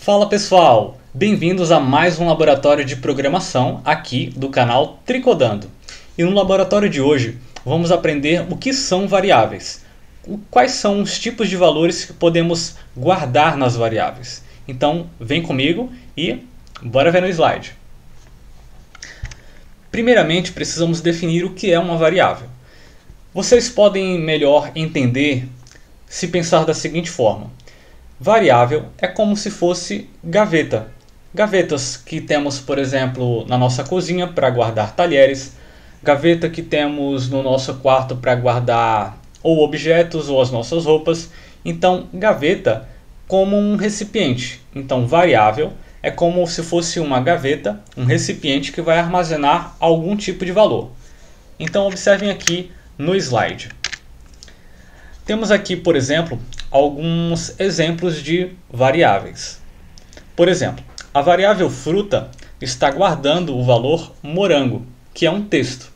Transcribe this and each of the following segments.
Fala pessoal, bem-vindos a mais um laboratório de programação aqui do canal Tricodando. E no laboratório de hoje vamos aprender o que são variáveis, quais são os tipos de valores que podemos guardar nas variáveis. Então vem comigo e bora ver no slide. Primeiramente precisamos definir o que é uma variável. Vocês podem melhor entender se pensar da seguinte forma. Variável é como se fosse gaveta. Gavetas que temos, por exemplo, na nossa cozinha para guardar talheres. Gaveta que temos no nosso quarto para guardar ou objetos ou as nossas roupas. Então, gaveta como um recipiente. Então, variável é como se fosse uma gaveta, um recipiente que vai armazenar algum tipo de valor. Então, observem aqui no slide. Temos aqui, por exemplo, alguns exemplos de variáveis. Por exemplo, a variável fruta está guardando o valor morango, que é um texto.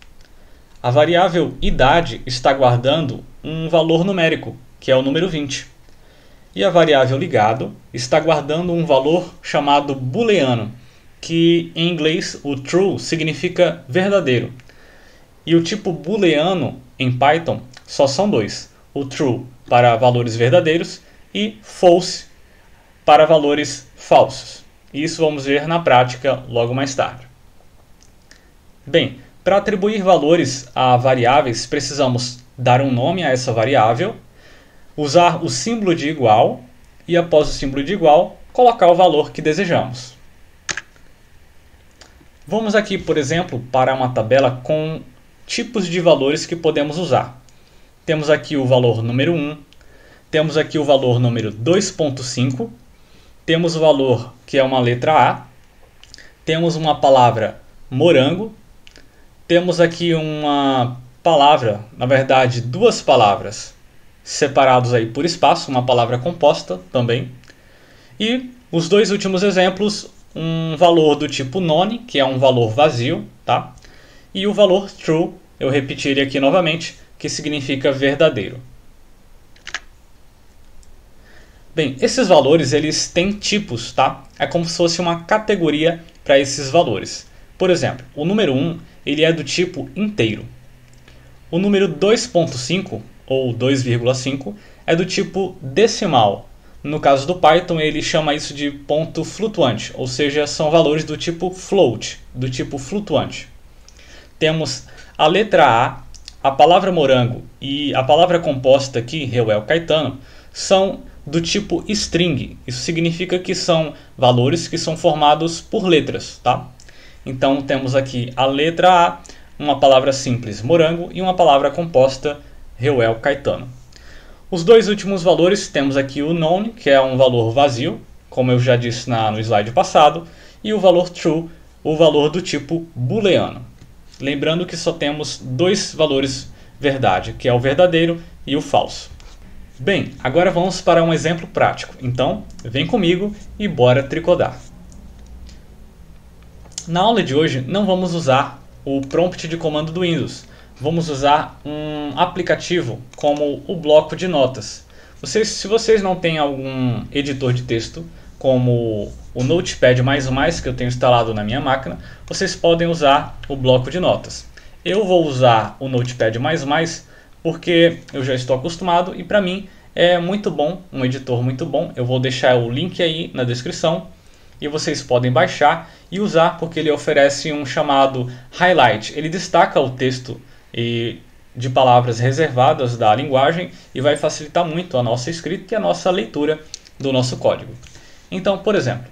A variável idade está guardando um valor numérico, que é o número 20. E a variável ligado está guardando um valor chamado booleano, que em inglês o true significa verdadeiro. E o tipo booleano em Python só são dois. O true para valores verdadeiros e false para valores falsos. Isso vamos ver na prática logo mais tarde. Bem, para atribuir valores a variáveis, precisamos dar um nome a essa variável, usar o símbolo de igual e, após o símbolo de igual, colocar o valor que desejamos. Vamos aqui, por exemplo, para uma tabela com tipos de valores que podemos usar. Temos aqui o valor número 1, temos aqui o valor número 2.5, temos o valor que é uma letra A, temos uma palavra morango, temos aqui uma palavra, na verdade duas palavras separados aí por espaço, uma palavra composta também. E os dois últimos exemplos, um valor do tipo none, que é um valor vazio, tá? E o valor true, eu repetiria aqui novamente, que significa verdadeiro. Bem, esses valores eles têm tipos, tá? É como se fosse uma categoria para esses valores. Por exemplo, o número 1 ele é do tipo inteiro. O número 2.5 ou 2,5 é do tipo decimal. No caso do Python, ele chama isso de ponto flutuante, ou seja, são valores do tipo float, do tipo flutuante. Temos a letra A palavra morango e a palavra composta aqui, Reuel Caetano, são do tipo string. Isso significa que são valores que são formados por letras, tá? Então temos aqui a letra A, uma palavra simples morango e uma palavra composta Reuel Caetano. Os dois últimos valores temos aqui o none, que é um valor vazio, como eu já disse no slide passado, e o valor true, o valor do tipo booleano. Lembrando que só temos dois valores verdade, que é o verdadeiro e o falso. Bem, agora vamos para um exemplo prático. Então, vem comigo e bora tricodar. Na aula de hoje não vamos usar o prompt de comando do Windows. Vamos usar um aplicativo como o bloco de notas. Se vocês não têm algum editor de texto, como o Notepad++, que eu tenho instalado na minha máquina, vocês podem usar o bloco de notas. Eu vou usar o Notepad++ porque eu já estou acostumado e para mim é muito bom, um editor muito bom. Eu vou deixar o link aí na descrição e vocês podem baixar e usar porque ele oferece um chamado highlight. Ele destaca o texto de palavras reservadas da linguagem e vai facilitar muito a nossa escrita e a nossa leitura do nosso código. Então, por exemplo,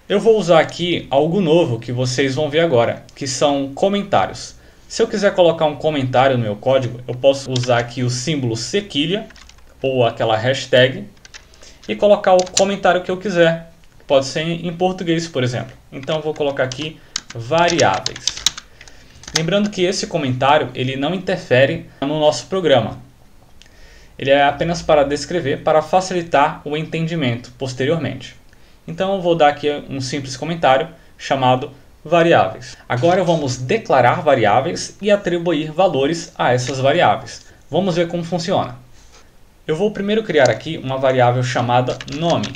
eu vou usar aqui algo novo que vocês vão ver agora, que são comentários. Se eu quiser colocar um comentário no meu código, eu posso usar aqui o símbolo sequilha ou aquela hashtag e colocar o comentário que eu quiser. Pode ser em português, por exemplo. Então eu vou colocar aqui variáveis. Lembrando que esse comentário ele não interfere no nosso programa. Ele é apenas para descrever, para facilitar o entendimento posteriormente. Então eu vou dar aqui um simples comentário chamado variáveis. Agora vamos declarar variáveis e atribuir valores a essas variáveis. Vamos ver como funciona. Eu vou primeiro criar aqui uma variável chamada nome.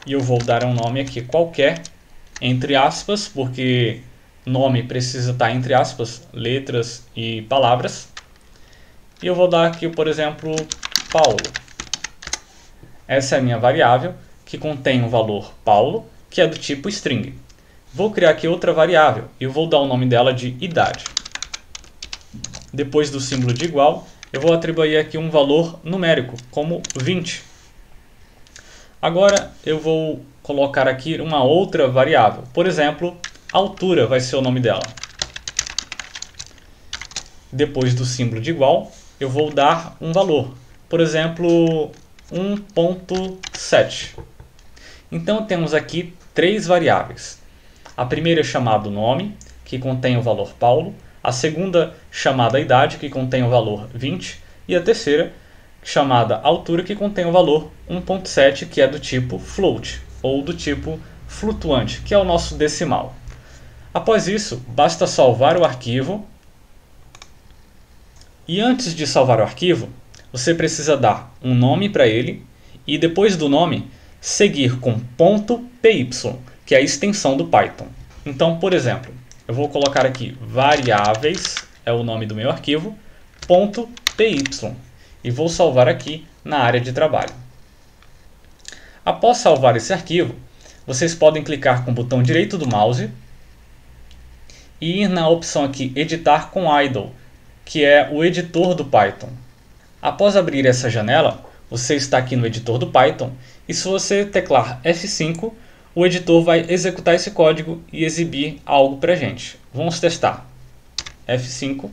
e eu vou dar um nome aqui qualquer, entre aspas, porque nome precisa estar entre aspas, letras e palavras. E eu vou dar aqui, por exemplo, Paulo. Essa é a minha variável, que contém o valor Paulo, que é do tipo string. Vou criar aqui outra variável e eu vou dar o nome dela de idade. Depois do símbolo de igual, eu vou atribuir aqui um valor numérico, como 20. Agora eu vou colocar aqui uma outra variável. Por exemplo, altura vai ser o nome dela. Depois do símbolo de igual, eu vou dar um valor. Por exemplo, 1.7. Então temos aqui três variáveis. A primeira é chamada nome, que contém o valor Paulo. A segunda chamada idade, que contém o valor 20. E a terceira chamada altura, que contém o valor 1.7, que é do tipo float, ou do tipo flutuante, que é o nosso decimal. Após isso, basta salvar o arquivo. E antes de salvar o arquivo, você precisa dar um nome para ele e depois do nome, seguir com .py, que é a extensão do Python. Então, por exemplo, eu vou colocar aqui variáveis, é o nome do meu arquivo, .py, e vou salvar aqui na área de trabalho. Após salvar esse arquivo, vocês podem clicar com o botão direito do mouse e ir na opção aqui editar com idle, que é o editor do Python. Após abrir essa janela, você está aqui no editor do Python e se você teclar F5, o editor vai executar esse código e exibir algo para a gente. Vamos testar. F5.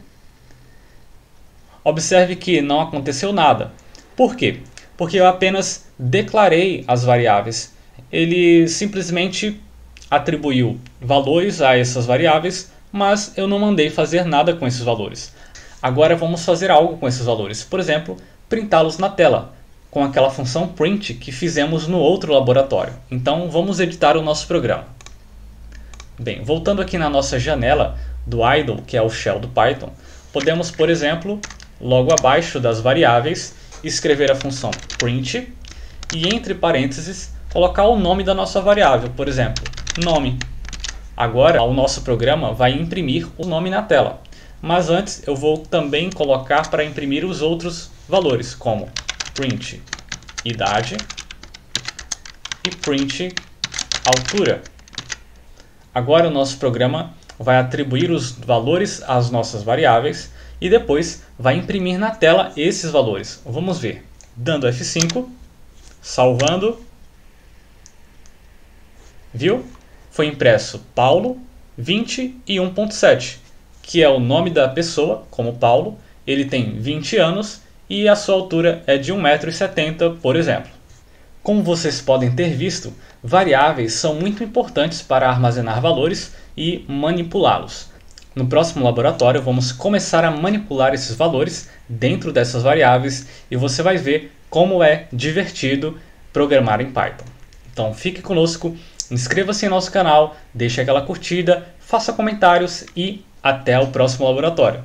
Observe que não aconteceu nada. Por quê? Porque eu apenas declarei as variáveis. Ele simplesmente atribuiu valores a essas variáveis, mas eu não mandei fazer nada com esses valores. Agora vamos fazer algo com esses valores. Por exemplo, printá-los na tela, com aquela função print que fizemos no outro laboratório. Então vamos editar o nosso programa. Bem, voltando aqui na nossa janela do idle, que é o shell do Python, podemos, por exemplo, logo abaixo das variáveis, escrever a função print e entre parênteses colocar o nome da nossa variável, por exemplo, nome. Agora o nosso programa vai imprimir o nome na tela. Mas antes eu vou também colocar para imprimir os outros valores, como print idade e print altura. Agora o nosso programa vai atribuir os valores às nossas variáveis e depois vai imprimir na tela esses valores. Vamos ver. Dando F5, salvando. Viu? Foi impresso Paulo 20 e 1.7. que é o nome da pessoa, como Paulo, ele tem 20 anos e a sua altura é de 1,70 m, por exemplo. Como vocês podem ter visto, variáveis são muito importantes para armazenar valores e manipulá-los. No próximo laboratório, vamos começar a manipular esses valores dentro dessas variáveis e você vai ver como é divertido programar em Python. Então fique conosco, inscreva-se em nosso canal, deixe aquela curtida, faça comentários e até o próximo laboratório.